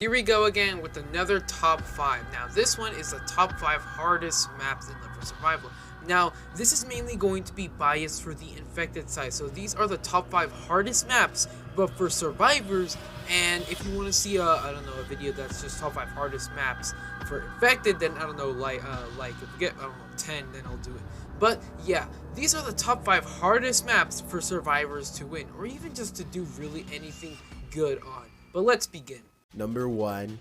Here we go again with another top 5. Now this one is the top 5 hardest maps in Love for Survival. Now this is mainly going to be biased for the infected side, so these are the top 5 hardest maps but for survivors. And if you want to see I don't know, a video that's just top 5 hardest maps for infected, then I don't know, like if we get, I don't know, 10, then I'll do it. But yeah, these are the top 5 hardest maps for survivors to win, or even just to do really anything good on. But let's begin. Number 1.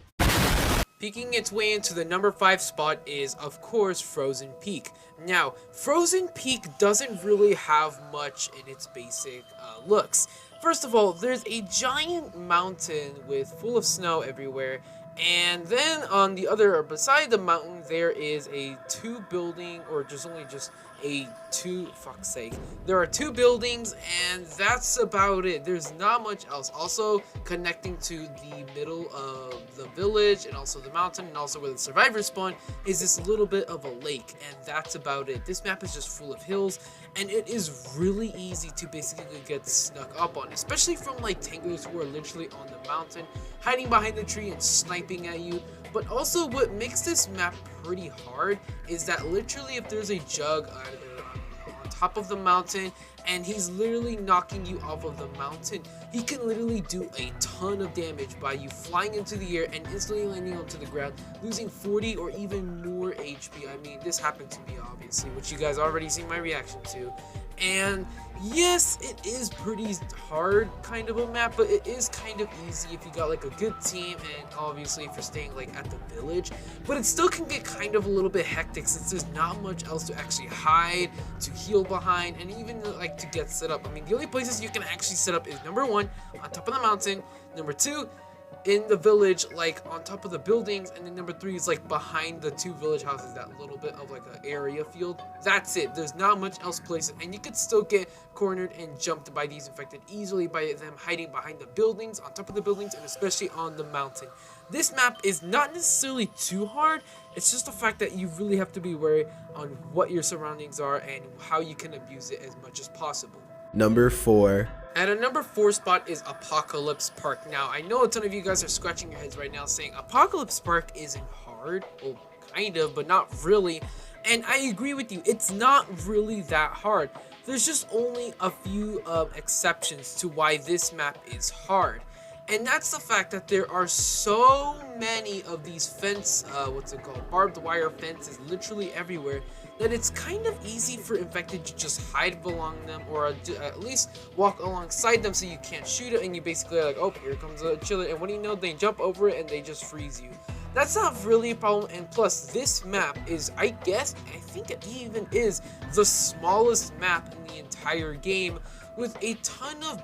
Peeking its way into the number 5 spot is, of course, Frozen Peak. Now, Frozen Peak doesn't really have much in its basic looks. First of all, there's a giant mountain with full of snow everywhere, and then on the other, or beside the mountain, there is a 2 building, or just a 2, fuck's sake. There are 2 buildings, and that's about it. There's not much else. Also, connecting to the middle of the village, and also the mountain, and also where the survivors spawn, is this little bit of a lake, and that's about it. This map is just full of hills, and it is really easy to basically get snuck up on, especially from like tanglers who are literally on the mountain, hiding behind the tree and sniping at you. But also, what makes this map pretty hard is that literally if there's a jug on top of the mountain and he's literally knocking you off of the mountain, he can literally do a ton of damage by you flying into the air and instantly landing onto the ground, losing 40 or even more HP. I mean, this happened to me obviously, which you guys already seen my reaction to. And yes, it is pretty hard kind of a map, but it is kind of easy if you got like a good team, and obviously if you're staying like at the village. But it still can get kind of a little bit hectic since there's not much else to actually hide, to heal behind, and even like to get set up. I mean, the only places you can actually set up is number 1, on top of the mountain, number 2, in the village, like on top of the buildings, and then number 3 is like behind the 2 village houses, that little bit of like an area field. That's it. There's not much else places, and you could still get cornered and jumped by these infected easily by them hiding behind the buildings, on top of the buildings, and especially on the mountain. This map is not necessarily too hard. It's just the fact that you really have to be wary on what your surroundings are and how you can abuse it as much as possible. Number 4. At a number 4 spot is Apocalypse Park. Now, I know a ton of you guys are scratching your heads right now saying Apocalypse Park isn't hard. Well, kind of, but not really. And I agree with you. It's not really that hard. There's just only a few exceptions to why this map is hard. And that's the fact that there are so many of these barbed wire fences literally everywhere, that it's kind of easy for infected to just hide along them, or at least walk alongside them so you can't shoot it, and you basically are like, oh, here comes a chiller, and what do you know, they jump over it and they just freeze you. That's not really a problem. And plus, this map is, I think it even is the smallest map in the entire game, with a ton of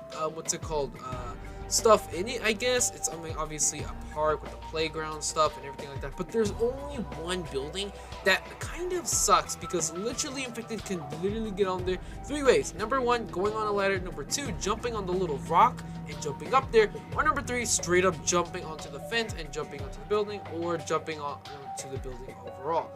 stuff in it. I guess it's, I mean, obviously a park with a playground stuff and everything like that, but there's only one building that kind of sucks, because literally infected can literally get on there 3 ways. Number 1, going on a ladder. Number 2, jumping on the little rock and jumping up there, or number 3, straight up jumping onto the fence and jumping onto the building, or jumping onto the building overall.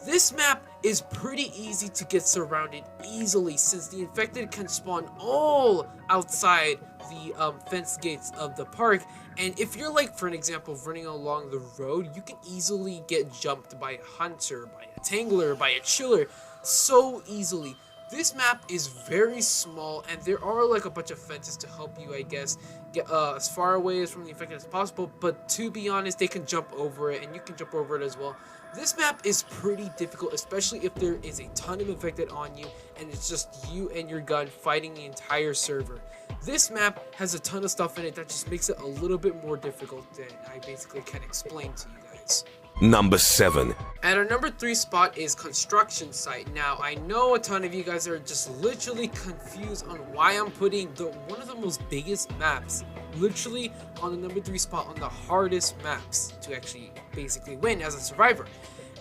This map is pretty easy to get surrounded easily, since the infected can spawn all outside the fence gates of the park. And if you're like, for an example, running along the road, you can easily get jumped by a hunter, by a tangler, by a chiller, so easily. This map is very small, and there are like a bunch of fences to help you, I guess, get as far away from the infected as possible. But to be honest, they can jump over it, and you can jump over it as well. This map is pretty difficult, especially if there is a ton of infected on you, and it's just you and your gun fighting the entire server. This map has a ton of stuff in it that just makes it a little bit more difficult than I basically can explain to you guys. Number 7. At our number 3 spot is Construction Site. Now, I know a ton of you guys are just literally confused on why I'm putting one of the most biggest maps literally on the number 3 spot on the hardest maps to actually basically win as a survivor.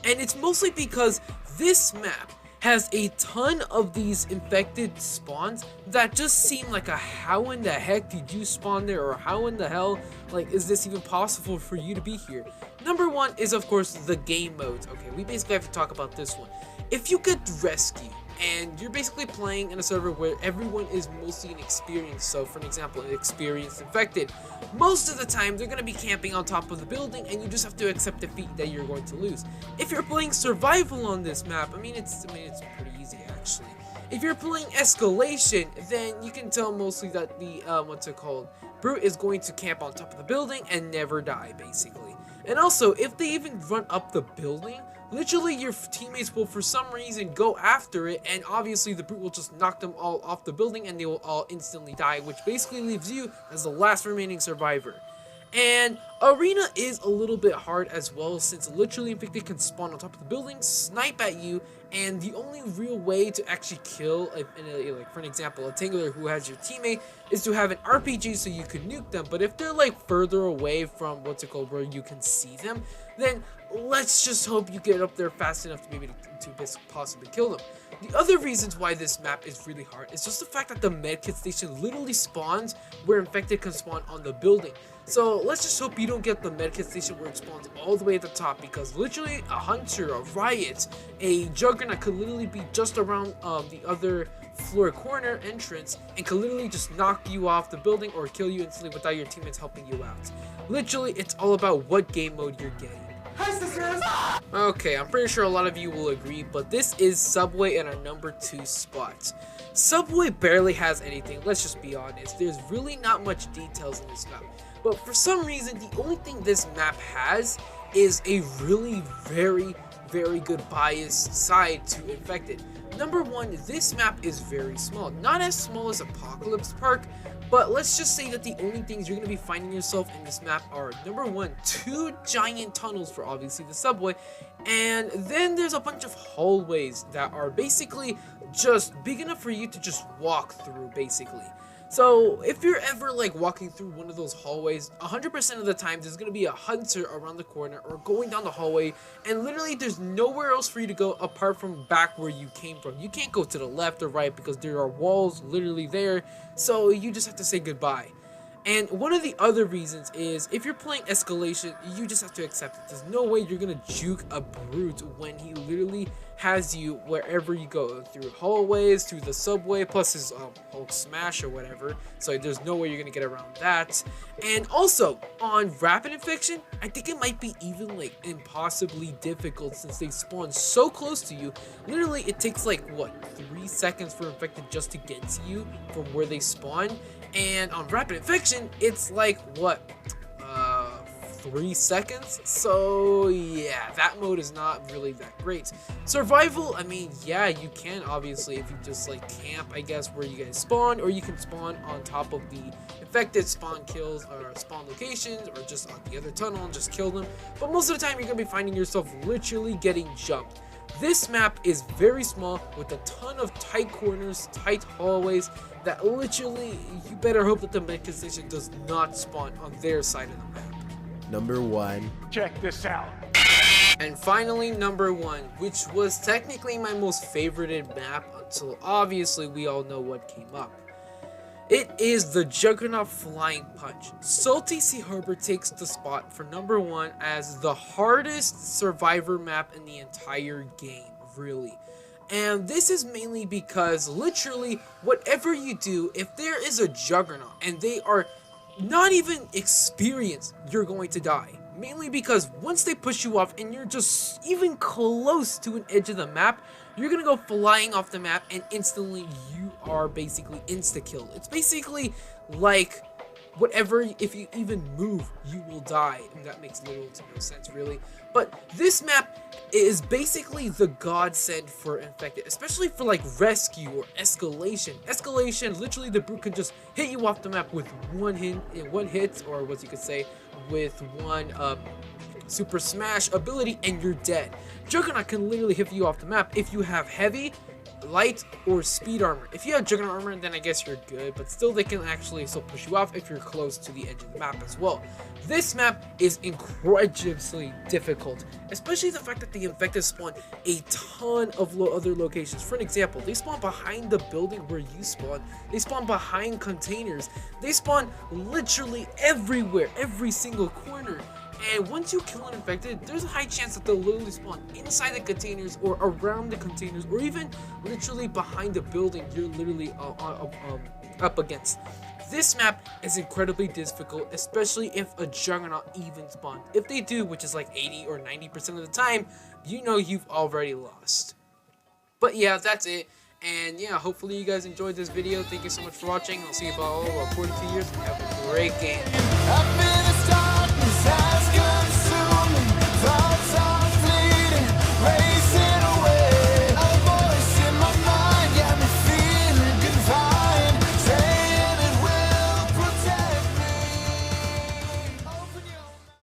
And it's mostly because this map has a ton of these infected spawns that just seem like a how in the heck did you spawn there, or how in the hell, like, is this even possible for you to be here? Number 1 is, of course, the game modes. Okay, we basically have to talk about this one. if you get rescued and you're basically playing in a server where everyone is mostly inexperienced, so for an example, an experienced infected, most of the time they're going to be camping on top of the building and you just have to accept defeat that you're going to lose. If you're playing survival on this map, I mean it's pretty easy actually. If you're playing escalation, then you can tell mostly that the brute is going to camp on top of the building and never die basically. And also, if they even run up the building, literally your teammates will for some reason go after it, and obviously the brute will just knock them all off the building and they will all instantly die, which basically leaves you as the last remaining survivor. And arena is a little bit hard as well, since literally infected can spawn on top of the building, snipe at you, and the only real way to actually kill, like for an example, a tingler who has your teammate, is to have an RPG so you could nuke them. But if they're like further away from where you can see them, then let's just hope you get up there fast enough to maybe to possibly kill them. The other reasons why this map is really hard is just the fact that the medkit station literally spawns where infected can spawn on the building. So let's just hope you don't get the medkit station where it spawns all the way at the top, because literally a hunter, a riot, a juggernaut could literally be just around the other floor corner entrance and could literally just knock you off the building or kill you instantly without your teammates helping you out. Literally, it's all about what game mode you're getting. Okay, I'm pretty sure a lot of you will agree, but this is Subway in our number 2 spot. Subway barely has anything, let's just be honest. There's really not much details in this map. But for some reason, the only thing this map has is a really very good bias side to infected. Number 1, this map is very small. Not as small as Apocalypse Park, but let's just say that the only things you're going to be finding yourself in this map are, number 1, 2 giant tunnels for obviously the subway, and then there's a bunch of hallways that are basically just big enough for you to just walk through basically. So if you're ever like walking through one of those hallways, 100% of the time there's going to be a hunter around the corner or going down the hallway, and literally there's nowhere else for you to go apart from back where you came from. You can't go to the left or right because there are walls literally there, so you just have to say goodbye. And one of the other reasons is if you're playing escalation, you just have to accept it. There's no way you're gonna juke a brute when he literally has you wherever you go, through hallways, through the subway, plus his Hulk smash or whatever. So there's no way you're gonna get around that. And also on rapid infection, I think it might be even like impossibly difficult since they spawn so close to you. Literally, it takes like what, 3 seconds for infected just to get to you from where they spawn. And on rapid infection, it's like what, 3 seconds? So yeah, that mode is not really that great. Survival, I mean, yeah, you can obviously if you just like camp, I guess, where you guys spawn, or you can spawn on top of the infected spawn kills or spawn locations, or just on the other tunnel and just kill them. But most of the time, you're gonna be finding yourself literally getting jumped. This map is very small with a ton of tight corners, tight hallways that literally you better hope that the medkit station does not spawn on their side of the map. Number 1. Check this out. And finally, number 1, which was technically my most favorited map until obviously we all know what came up. It is the Juggernaut Flying Punch. Salty Sea Harbor takes the spot for number 1 as the hardest survivor map in the entire game, really. And this is mainly because literally whatever you do, if there is a Juggernaut and they are not even experienced, you're going to die. Mainly because once they push you off and you're just even close to an edge of the map, you're gonna go flying off the map and instantly you are basically insta-killed. It's basically like whatever, if you even move, you will die. And that makes little to no sense, really. But this map is basically the godsend for infected, especially for like rescue or escalation. Escalation, literally the brute can just hit you off the map with one hit, or what you could say, with one super smash ability, and you're dead. Juggernaut can literally hit you off the map if you have heavy, light, or speed armor. If you have Juggernaut armor, then I guess you're good, but still they can actually still push you off if you're close to the edge of the map as well. This map is incredibly difficult, especially the fact that the infected spawn a ton of other locations. For an example, they spawn behind the building where you spawn, they spawn behind containers, they spawn literally everywhere, every single corner. And once you kill an infected, there's a high chance that they'll literally spawn inside the containers or around the containers or even literally behind the building you're literally up against. This map is incredibly difficult, especially if a Juggernaut even spawned. If they do, which is like 80 or 90% of the time, you know you've already lost. But yeah, that's it. And yeah, hopefully you guys enjoyed this video. Thank you so much for watching. I'll see you about 42 years and have a great game.